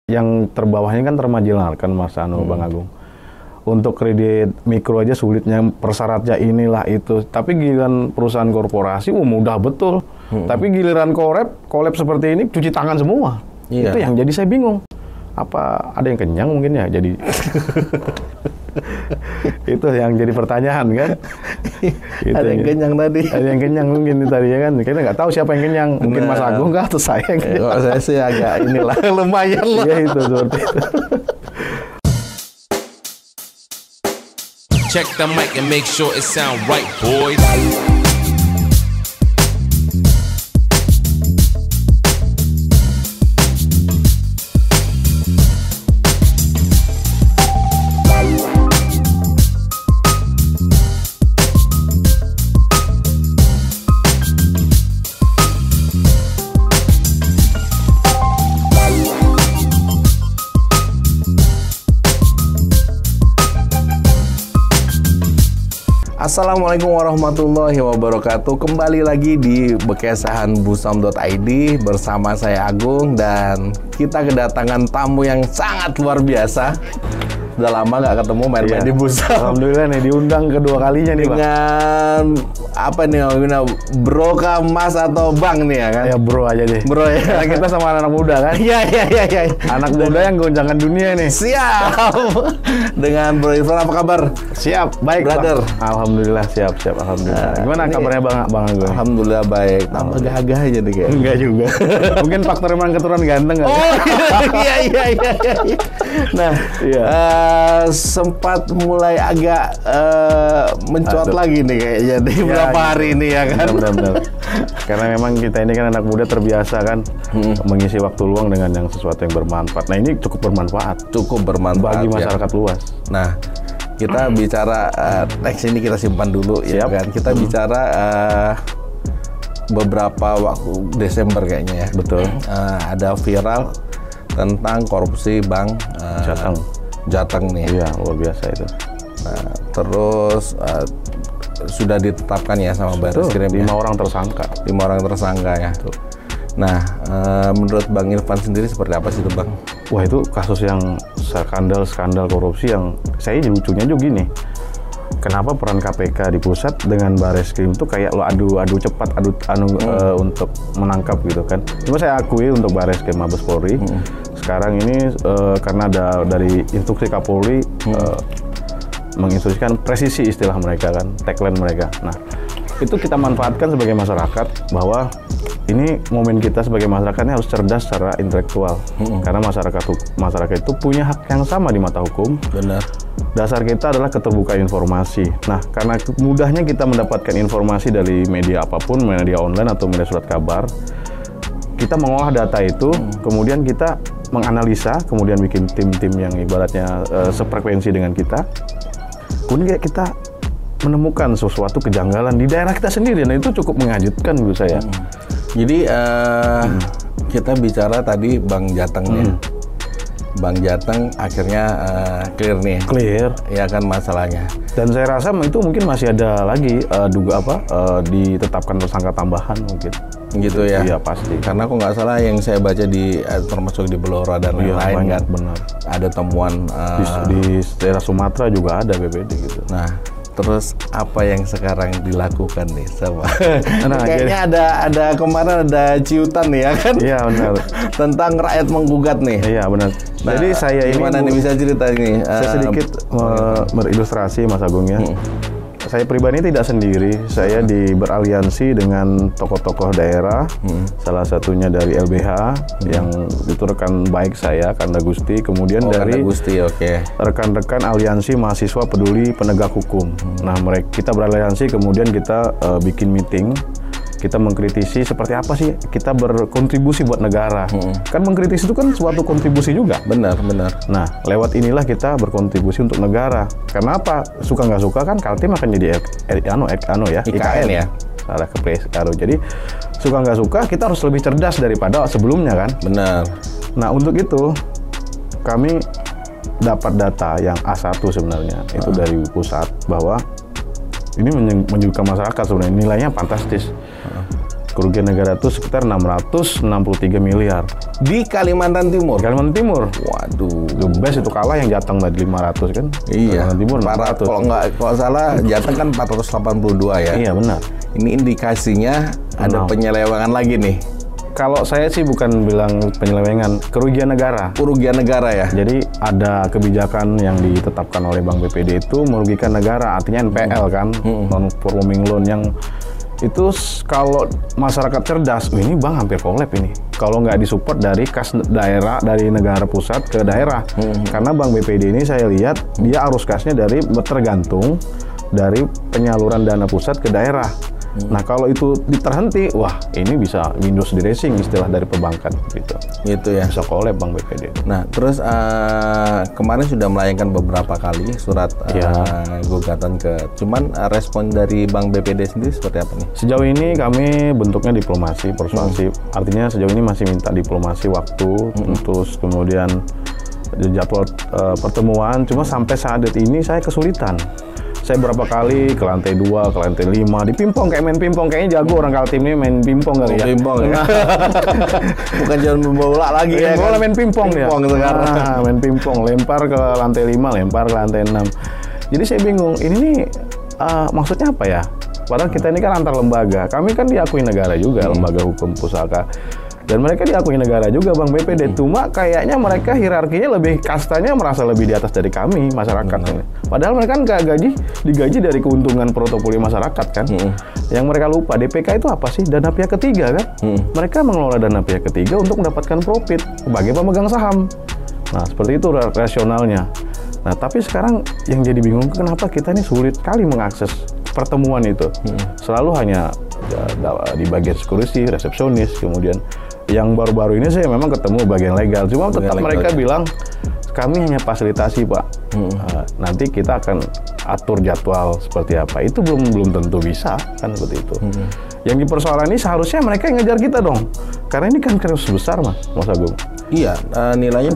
yang terbawahnya kan termarginalkan Mas Bang Agung. Untuk kredit mikro aja sulitnya, persyaratnya inilah itu. Tapi giliran perusahaan korporasi mudah betul. Tapi giliran collab seperti ini cuci tangan semua. Itu yang jadi saya bingung. Apa ada yang kenyang mungkin ya jadi itu yang jadi pertanyaan kan. Gitu, ada yang kenyang tadi. Ada yang kenyang mungkin tadi ya kan. Kita nggak tahu siapa yang kenyang. Mungkin Mas Agung kah atau saya? Kalau saya sih agak inilah lumayan lah. Iya itu seperti itu. Check the mic and make sure it sound right, boys. Assalamualaikum warahmatullahi wabarakatuh. Kembali lagi di bekesahanbusam.id bersama saya Agung, dan kita kedatangan tamu yang sangat luar biasa. Udah lama nggak ketemu main-main di Busam. Alhamdulillah nih diundang kedua kalinya nih, Bang. Dengan apa nih, bro kah, mas atau bang nih ya kan? Ya bro aja deh. Bro ya. Karena kita sama anak muda kan? Iya. Anak muda yang goncangan dunia nih. Siap. Dengan Bro Irfan, apa kabar? Siap, baik brother. Bang. Alhamdulillah siap. Alhamdulillah. Gimana kabarnya Bang Agung? Alhamdulillah baik. Tambah gagah aja nih kayak. Enggak juga. Mungkin faktor emang keturunan ganteng kan? Oh iya. Nah, iya. Sempat mulai agak mencuat lagi nih kayaknya di beberapa hari ini ya kan. Benar. Karena memang kita ini kan anak muda terbiasa kan mengisi waktu luang dengan yang sesuatu yang bermanfaat. Nah ini cukup bermanfaat bagi masyarakat luas. Nah kita bicara next ini kita simpan dulu. Siap. Ya kan. Kita bicara beberapa waktu Desember kayaknya ya. Betul. Ada viral tentang korupsi Bank Jateng nih. Iya, luar biasa itu. Nah, terus sudah ditetapkan ya sama Barreskrim 5 orang tersangka. 5 orang tersangka ya. Betul. Nah, menurut Bang Irfan sendiri seperti apa sih itu Bang? Wah itu kasus yang skandal korupsi yang saya lucunya juga gini. Kenapa peran KPK di pusat dengan Barreskrim itu kayak lo adu cepat untuk menangkap gitu kan. Cuma saya akui untuk Barreskrim Mabes Polri sekarang ini karena ada dari instruksi Kapolri menginstruksikan presisi istilah mereka kan, tagline mereka. Nah itu kita manfaatkan sebagai masyarakat bahwa ini momen kita sebagai masyarakat ini harus cerdas secara intelektual karena masyarakat itu punya hak yang sama di mata hukum. Benar. Dasar kita adalah keterbukaan informasi. Nah, karena mudahnya kita mendapatkan informasi dari media apapun, media online atau media surat kabar, kita mengolah data itu, kemudian kita menganalisa, kemudian bikin tim-tim yang ibaratnya sefrekuensi dengan kita. Kemudian kita menemukan sesuatu kejanggalan di daerah kita sendiri, dan itu cukup mengejutkan menurut saya. Jadi kita bicara tadi Bank Jateng ya. Bank Jateng akhirnya clear ya kan masalahnya. Dan saya rasa itu mungkin masih ada lagi ditetapkan tersangka tambahan mungkin. Gitu ya? Iya pasti. Karena kok nggak salah yang saya baca termasuk di Belora dan lain-lain kan. Benar. Ada temuan di daerah Sumatera juga ada BPD gitu. Nah, terus apa yang sekarang dilakukan nih sama? Nah, kayaknya ada kemarin ada ciutan nih ya kan? Iya benar. Tentang rakyat menggugat nih. Iya benar. Nah, jadi saya ini gimana nih bisa cerita ini? Saya sedikit berilustrasi Mas Agung ya. Saya pribadi tidak sendiri, saya beraliansi dengan tokoh-tokoh daerah, salah satunya dari LBH, yang itu rekan baik saya, Kanda Gusti, kemudian dari rekan-rekan aliansi mahasiswa peduli penegak hukum. Nah, kita beraliansi, kemudian kita bikin meeting, kita mengkritisi seperti apa sih kita berkontribusi buat negara. Kan mengkritisi itu kan suatu kontribusi juga. Benar. Nah, lewat inilah kita berkontribusi untuk negara. Karena apa? Suka nggak suka kan Kaltim akan jadi IKN ya. Salah karo. Jadi suka nggak suka kita harus lebih cerdas daripada sebelumnya kan. Benar. Nah, untuk itu kami dapat data yang A1 sebenarnya itu dari pusat bahwa ini menyuguhkan masyarakat sebenarnya, nilainya fantastis. Kerugian negara itu sekitar 663 miliar. Di Kalimantan Timur. Kalimantan Timur. Waduh. The best itu kalah yang Jateng tadi 500 kan? Iya. Kalimantan Timur 400. Kalau salah Jateng kan 482 ya. Iya benar. Ini indikasinya ada penyelewengan lagi nih. Kalau saya sih bukan bilang penyelewengan, kerugian negara. Kerugian negara ya. Jadi ada kebijakan yang ditetapkan oleh Bank BPD itu merugikan negara, artinya NPL kan, non-performing loan yang itu kalau masyarakat cerdas, ini bank hampir collab ini. Kalau nggak disupport dari kas daerah, dari negara pusat ke daerah. Karena Bank BPD ini saya lihat dia arus kasnya dari tergantung dari penyaluran dana pusat ke daerah. Nah kalau itu terhenti, wah ini bisa windows dressing istilah dari perbankan gitu. Gitu ya. Bisa collab Bank BPD. Nah terus kemarin sudah melayangkan beberapa kali surat gugatan ke. Cuman respon dari Bank BPD sendiri seperti apa nih? Sejauh ini kami bentuknya diplomasi persuasif. Artinya sejauh ini masih minta diplomasi waktu, terus kemudian jadwal pertemuan. Cuma sampai saat ini saya kesulitan. Saya berapa kali ke lantai 2, ke lantai 5, di pingpong kayak main pingpong, kayaknya jago orang Kaltim ini main pingpong kali ya. Pingpong ya. Bukan jalan bola lagi ya. Bola main pingpong ya. Sekarang. Main pingpong, lempar ke lantai 5, lempar ke lantai 6. Jadi saya bingung, ini nih maksudnya apa ya? Padahal kita ini kan antar lembaga. Kami kan diakui negara juga, lembaga hukum pusaka. Dan mereka diakui negara juga Bang BPD. Cuma kayaknya mereka hierarkinya lebih, kastanya merasa lebih di atas dari kami masyarakat ini. Padahal mereka kan digaji dari keuntungan portofolio masyarakat kan. Yang mereka lupa DPK itu apa sih? Dana pihak ketiga kan. Mereka mengelola dana pihak ketiga untuk mendapatkan profit sebagai pemegang saham. Nah seperti itu rasionalnya. Nah tapi sekarang yang jadi bingung kenapa kita ini sulit sekali mengakses pertemuan itu. Selalu hanya di bagian security, resepsionis, kemudian yang baru-baru ini saya memang ketemu bagian legal, cuma tetap mereka bilang kami hanya fasilitasi Pak. Nanti kita akan atur jadwal seperti apa. Itu belum tentu bisa kan seperti itu. Yang dipersoalan ini seharusnya mereka yang ngejar kita dong, karena ini kan kasus besar Mas Agung. Iya, nilainya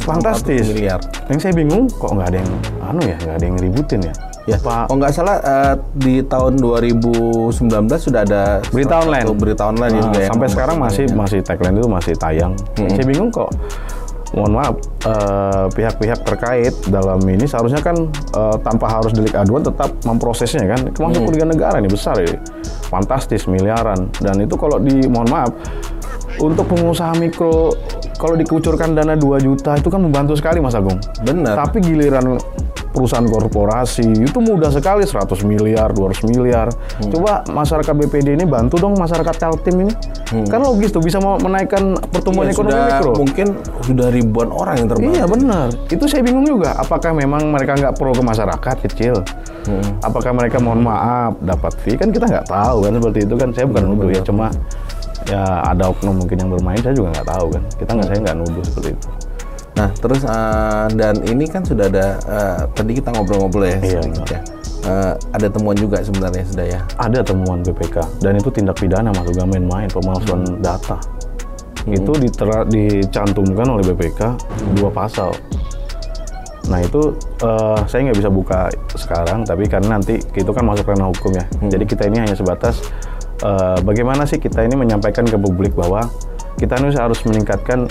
fantastis. Miliar. Yang saya bingung kok nggak ada yang nggak ada yang ngeributin ya. Ya, Pak. Oh nggak salah di tahun 2019 sudah ada berita online juga ya. Sampai sekarang masih tagline itu masih tayang. Saya bingung kok. Mohon maaf, pihak-pihak terkait dalam ini seharusnya kan tanpa harus delik aduan tetap memprosesnya kan. Termasuk kerugian negara ini besar ya, fantastis miliaran. Dan itu kalau mohon maaf untuk pengusaha mikro kalau dikucurkan dana 2 juta itu kan membantu sekali Mas Agung. Benar. Tapi giliran perusahaan korporasi itu mudah sekali 100 miliar, 200 miliar. Coba masyarakat BPD ini bantu dong masyarakat Kaltim ini. Kan logis tuh bisa menaikkan pertumbuhan ekonomi mikro. Mungkin sudah ribuan orang yang terbantu. Iya benar. Itu saya bingung juga. Apakah memang mereka nggak pro ke masyarakat kecil? Apakah mereka mohon maaf dapat fee? Kan kita nggak tahu kan seperti itu kan. Saya bukan nuduh ya, cuma ya ada oknum mungkin yang bermain. Saya juga nggak tahu kan. Saya nggak nuduh seperti itu. Nah, terus dan ini kan sudah ada tadi kita ngobrol-ngobrol ya. Iya. Ya. Ada temuan juga sebenarnya sudah ya. Ada temuan BPK dan itu tindak pidana Mas, juga main-main pemalsuan data. Itu dicantumkan oleh BPK 2 pasal. Nah itu saya nggak bisa buka sekarang, tapi karena nanti itu kan masuk ranah hukum ya. Jadi kita ini hanya sebatas bagaimana sih kita ini menyampaikan ke publik bahwa kita harus meningkatkan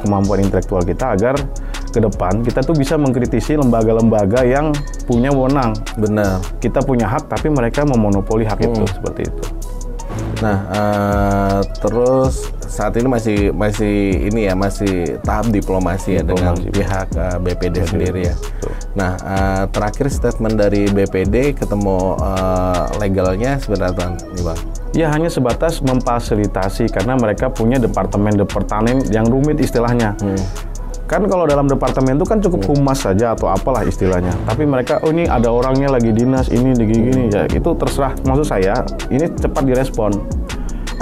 kemampuan intelektual kita agar ke depan kita tuh bisa mengkritisi lembaga-lembaga yang punya wewenang. Benar. Kita punya hak tapi mereka memonopoli hak itu seperti itu. Nah, terus saat ini masih tahap diplomasi ya dengan pihak BPD sendiri ya. Nah, terakhir statement dari BPD ketemu legalnya sebenarnya nih Bang. Ya hanya sebatas memfasilitasi karena mereka punya departemen yang rumit istilahnya. Kan kalau dalam departemen itu kan cukup humas saja atau apalah istilahnya. Tapi mereka ini ada orangnya lagi dinas ini gini ya itu terserah. Maksud saya ini cepat direspon.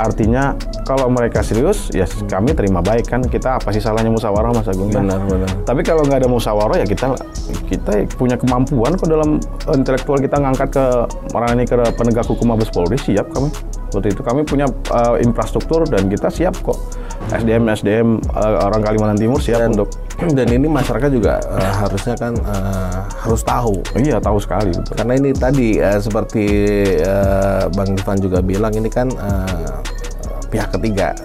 Artinya kalau mereka serius ya kami terima baik kan, kita apa sih salahnya musyawarah Mas Agung? Benar. Tapi kalau nggak ada musyawarah ya kita punya kemampuan kok dalam intelektual kita ngangkat ke penegak hukum Mabes Polri, siap kami. Seperti itu kami punya infrastruktur dan kita siap kok. SDM orang Kalimantan Timur siap dan ini masyarakat juga harusnya kan harus tahu. Iya tahu sekali. Betul. Karena ini tadi seperti Bang Ivan juga bilang ini kan pihak ketiga.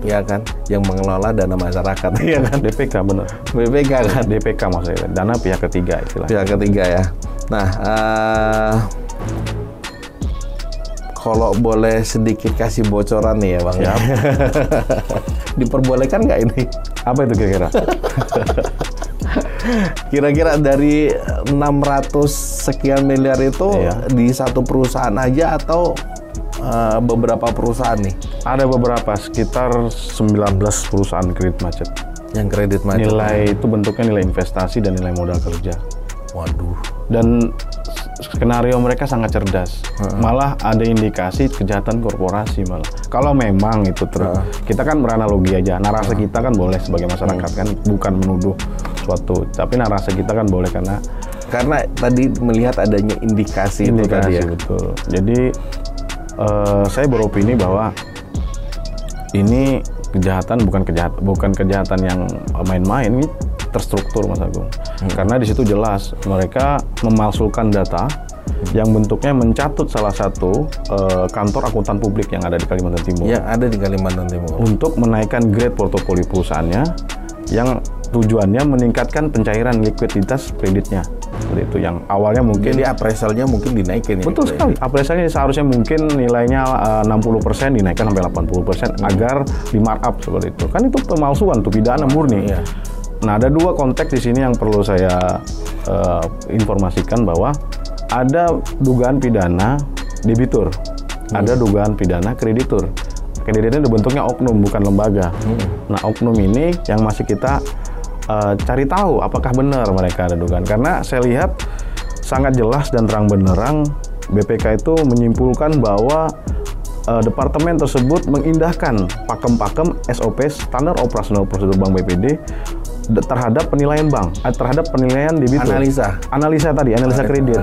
Ya kan, yang mengelola dana masyarakat, ya kan? DPK bener. BPK kan? DPK maksudnya, dana pihak ketiga istilahnya. Pihak ketiga ya. Nah, kalau boleh sedikit kasih bocoran nih ya Bang. Siap. Diperbolehkan nggak ini? Apa itu kira-kira? Kira-kira dari 600 sekian miliar itu di satu perusahaan aja atau beberapa perusahaan nih? Ada beberapa, sekitar 19 perusahaan kredit macet. Yang kredit macet. Nilai itu bentuknya nilai investasi dan nilai modal kerja. Waduh. Dan skenario mereka sangat cerdas. Malah ada indikasi kejahatan korporasi malah. Kalau memang itu kita kan beranalogi aja. Narasi kita kan boleh sebagai masyarakat kan, bukan menuduh suatu, tapi narasi kita kan boleh karena tadi melihat adanya indikasi itu tadi ya. Betul. Jadi saya beropini bahwa ini kejahatan bukan kejahatan yang main-main, ini terstruktur Mas Agung. Karena di situ jelas mereka memalsukan data yang bentuknya mencatut salah satu kantor akuntan publik yang ada di Kalimantan Timur. Yang ada di Kalimantan Timur. Untuk menaikkan grade portofolio perusahaannya yang tujuannya meningkatkan pencairan likuiditas kreditnya. Seperti itu, yang awalnya mungkin jadi appraisalnya mungkin dinaikin. Betul sekali. Appraisalnya seharusnya mungkin nilainya 60% dinaikkan sampai 80% agar di markup seperti itu. Kan itu pemalsuan, tuh pidana murni. Iya. Nah, ada dua konteks di sini yang perlu saya informasikan bahwa ada dugaan pidana debitur, ada dugaan pidana kreditur. Krediturnya bentuknya oknum, bukan lembaga. Nah, oknum ini yang masih kita cari tahu apakah benar mereka ada dugaan. Karena saya lihat sangat jelas dan terang benderang BPK itu menyimpulkan bahwa departemen tersebut mengindahkan pakem-pakem SOP standar operasional prosedur Bank BPD terhadap penilaian bank, terhadap penilaian debitur. Analisa kredit.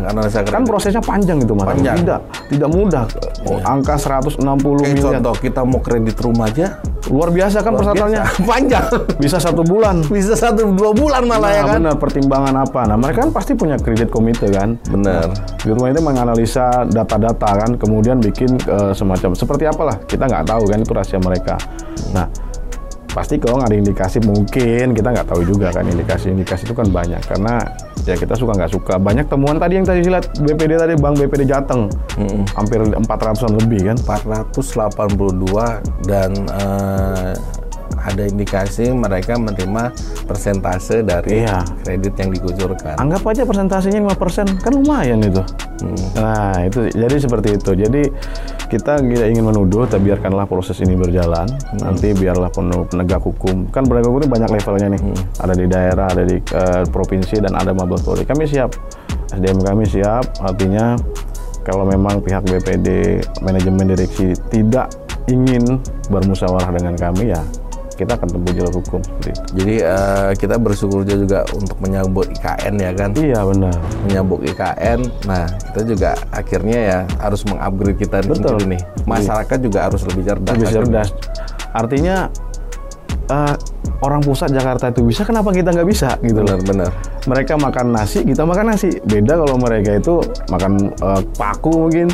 Kan prosesnya panjang itu Mas. Panjang. Tidak mudah. Angka 160 miliar. Contoh kita mau kredit rumah aja luar biasa kan persyaratannya. Panjang. Bisa 1 bulan. Bisa 1-2 bulan malah ya kan. Benar, pertimbangan apa? Nah, mereka kan pasti punya kredit komite kan. Benar. Di rumah itu menganalisa data-data kan, kemudian bikin semacam seperti apalah, kita nggak tahu kan, itu rahasia mereka. Nah, pasti kalau nggak ada indikasi, mungkin kita nggak tahu juga kan, indikasi itu kan banyak, karena ya kita suka nggak suka. Banyak temuan tadi yang tadi lihat BPD tadi, Bank BPD Jateng, hampir 400-an lebih kan. 482 dan ada indikasi mereka menerima persentase dari kredit yang dikucurkan. Anggap aja persentasenya 5%, kan lumayan itu. Nah, itu jadi seperti itu. Jadi kita ingin menuduh, tapi biarkanlah proses ini berjalan. Nanti biarlah penegak hukum. Kan penegak hukum ini banyak levelnya nih. Ada di daerah, ada di provinsi, dan ada Mabes Polri. Kami siap, SDM kami siap. Artinya kalau memang pihak BPD, manajemen direksi tidak ingin bermusyawarah dengan kami, ya kita akan tempuh jalur hukum seperti itu. Jadi kita bersyukur juga untuk menyambut IKN ya kan? Iya benar. Menyambut IKN, nah kita juga akhirnya ya harus mengupgrade kita nih. Masyarakat juga harus lebih cerdas. Lebih cerdas. Artinya orang pusat Jakarta itu bisa, kenapa kita nggak bisa gitu? Benar. Mereka makan nasi, kita makan nasi. Beda kalau mereka itu makan paku mungkin.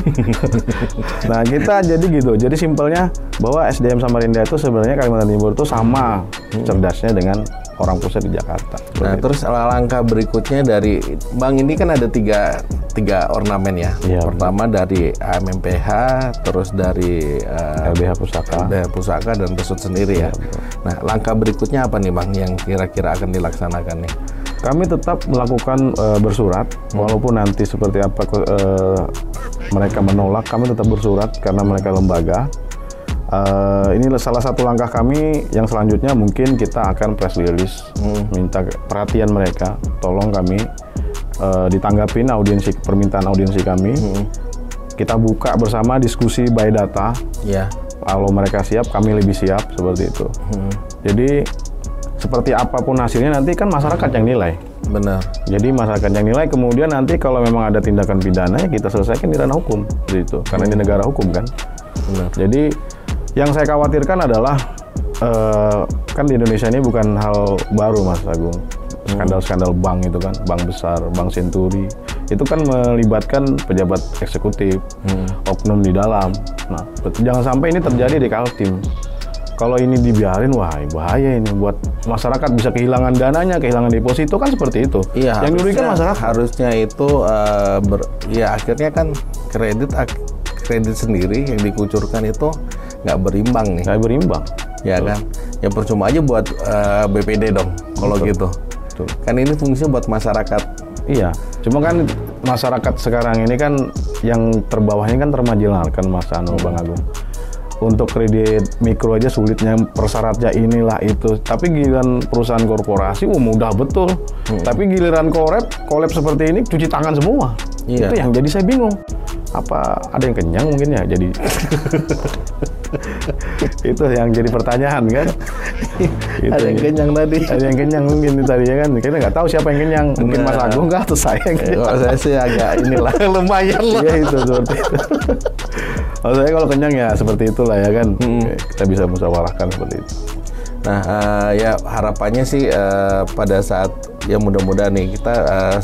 Nah, kita jadi gitu. Jadi simpelnya bahwa SDM Samarinda itu sebenarnya Kalimantan Timur itu sama cerdasnya dengan orang pusat di Jakarta. Nah, terus langkah berikutnya dari Bank ini kan ada tiga ornamen ya. Pertama dari AMMPH, terus dari LBH Pusaka dan Pesut sendiri ya. Nah, langkah berikutnya apa nih Bang yang kira-kira akan dilaksanakan nih? Kami tetap melakukan bersurat, walaupun nanti seperti apa mereka menolak, kami tetap bersurat karena mereka lembaga. Ini salah satu langkah kami. Yang selanjutnya mungkin kita akan press release, minta perhatian mereka, tolong kami ditanggapin permintaan audiensi kami. Kita buka bersama diskusi by data. Kalau mereka siap, kami lebih siap, seperti itu. Jadi seperti apapun hasilnya nanti kan masyarakat yang nilai. Benar. Jadi masyarakat yang nilai, kemudian nanti kalau memang ada tindakan pidana ya kita selesaikan di ranah hukum, seperti itu. Karena ini negara hukum kan. Benar. Jadi yang saya khawatirkan adalah kan di Indonesia ini bukan hal baru Mas Agung. skandal-skandal bank itu kan, bank besar, Bank Senturi. Itu kan melibatkan pejabat eksekutif, oknum di dalam. Nah, jangan sampai ini terjadi di Kaltim. Kalau ini dibiarin, wah bahaya ini buat masyarakat, bisa kehilangan dananya, kehilangan deposito kan seperti itu. Iya, yang dirugikan masyarakat. Harusnya itu ya akhirnya kan kredit sendiri yang dikucurkan itu nggak berimbang nih. Nggak berimbang. Ya kan, ya percuma aja buat BPD dong kalau gitu. Betul. Kan ini fungsinya buat masyarakat. Iya, cuma kan masyarakat sekarang ini kan yang terbawahnya kan termarginalkan, Mas Bang Agung. Untuk kredit mikro aja sulitnya, persyaratnya inilah itu. Tapi giliran perusahaan korporasi, mudah betul. Tapi giliran kolab seperti ini, cuci tangan semua. Iya. Itu yang jadi saya bingung. Apa ada yang kenyang mungkin ya? Jadi itu yang jadi pertanyaan kan? Ada yang kenyang tadi. Ada yang kenyang mungkin tadi ya kan? Kita nggak tahu siapa yang kenyang. Mungkin Mas Agung kah atau saya yang kenyang? Kalau saya sih agak inilah lumayan lah. Iya itu seperti itu. Kalau saya kalau kenyang ya seperti itulah ya kan. Kita bisa musyawarahkan seperti itu. Nah, ya harapannya sih pada saat ya mudah-mudahan nih kita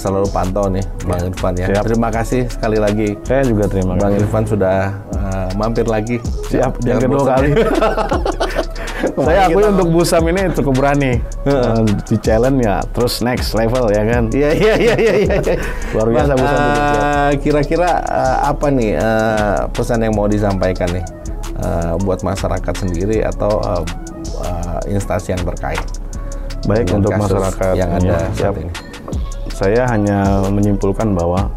selalu pantau nih Bang Irfan ya. Siap. Terima kasih sekali lagi. Saya juga terima kasih. Bang Irfan sudah mampir lagi. Siap, yang Jangan kedua bosan. kali. Saya akui untuk Busam ini cukup berani. Di challenge ya, terus next level ya kan. Iya. Luar biasa Bang, Busam. kira-kira apa nih pesan yang mau disampaikan nih buat masyarakat sendiri atau instansi yang terkait? Baik dengan untuk kasus masyarakat yang ada saat siap. ini. Saya hanya menyimpulkan bahwa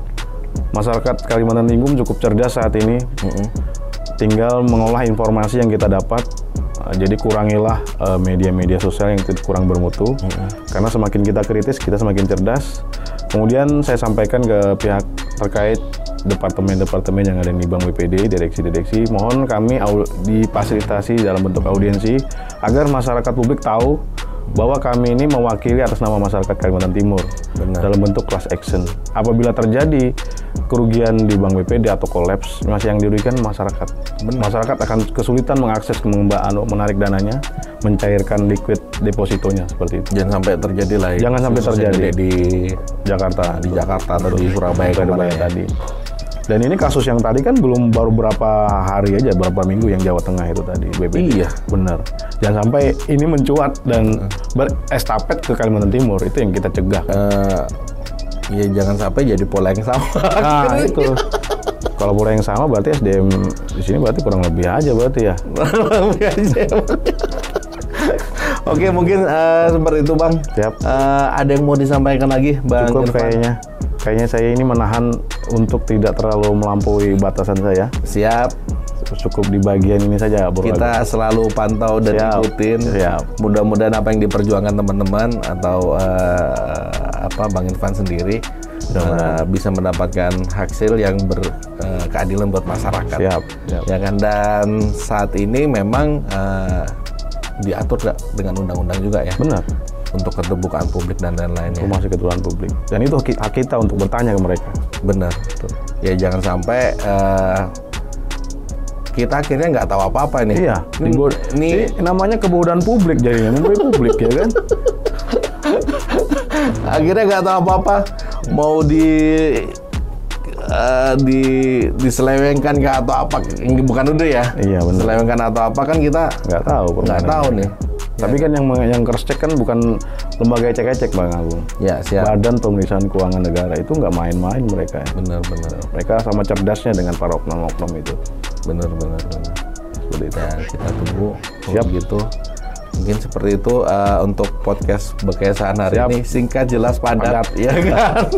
masyarakat Kalimantan Timur cukup cerdas saat ini. Tinggal mengolah informasi yang kita dapat. Jadi kurangilah media-media sosial yang kurang bermutu. Karena semakin kita kritis, kita semakin cerdas. Kemudian saya sampaikan ke pihak terkait, departemen-departemen yang ada di Bank BPD, direksi-direksi, mohon kami difasilitasi dalam bentuk audiensi agar masyarakat publik tahu bahwa kami ini mewakili atas nama masyarakat Kalimantan Timur. Benar. Dalam bentuk class action. Apabila terjadi kerugian di Bank BPD atau kolaps, masih yang dirugikan masyarakat. Masyarakat akan kesulitan mengakses menarik dananya, mencairkan liquid depositonya seperti itu. Jangan sampai terjadi lah. Jangan sampai terjadi di Jakarta, atau di Surabaya kemarin ya. tadi. Dan ini kasus yang tadi kan baru berapa hari aja, berapa minggu yang Jawa Tengah itu tadi BPD. Iya, benar. Jangan sampai ini mencuat dan berestafet ke Kalimantan Timur, itu yang kita cegah. Ya jangan sampai jadi pola yang sama. Nah itu. Kalau pola yang sama berarti SDM di sini berarti kurang lebih aja berarti ya. Oke, mungkin seperti itu Bang. Siap. Ada yang mau disampaikan lagi Bang Cukup Irfan? Kayaknya saya ini menahan untuk tidak terlalu melampaui batasan saya. Siap. Cukup di bagian ini saja, Bro. Kita selalu pantau dan Siap. ikutin. Siap. Mudah-mudahan apa yang diperjuangkan teman-teman atau Bang Irfan sendiri bisa mendapatkan hasil yang berkeadilan buat masyarakat. Siap. Ya kan, dan saat ini memang diatur dengan undang-undang juga ya. Benar. Untuk keterbukaan publik dan lain-lainnya. Informasi keterbukaan publik. Dan itu hak kita untuk bertanya ke mereka. Benar. Ya jangan sampai kita akhirnya nggak tahu apa-apa nih. Iya. Ini namanya kebodohan publik jadinya, memberi publik ya kan. Akhirnya nggak tahu apa-apa, mau diselewengkan ke atau apa, bukan udah ya? Iya benar. Selewengkan atau apa kan kita Nggak tahu. nggak tahu nih. Tapi kan yang cross check kan bukan lembaga ecek-ecek Bang Agung. Ya siap. Badan Pemeriksaan Keuangan Negara itu nggak main-main mereka. Benar. Mereka sama cerdasnya dengan para oknum-oknum itu. Benar. Seperti itu. Ya kita tunggu. Siap. Gitu. Mungkin seperti itu untuk podcast Bekesahan hari Siap. ini, singkat, jelas, padat. Ya kan.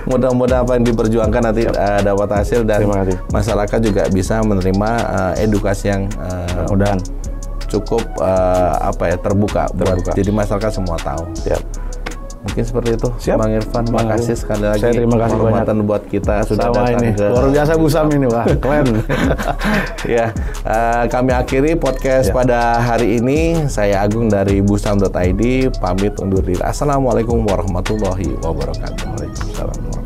Mudah-mudahan apa yang diperjuangkan nanti dapat hasil dan Terima kasih. masyarakat juga bisa menerima edukasi yang Mudah-mudahan. cukup terbuka. Buat jadi masyarakat semua tahu. Siap. Mungkin seperti itu. Siap. Bang Irfan, Bang makasih Agung. sekali lagi. Saya terima kasih Kehormatan buat kita sudah Sama datang ini. ke Luar biasa Busam ini, wah, keren. Ya, kami akhiri podcast pada hari ini. Saya Agung dari busam.id, pamit undur diri. Assalamualaikum warahmatullahi wabarakatuh. Waalaikumsalam.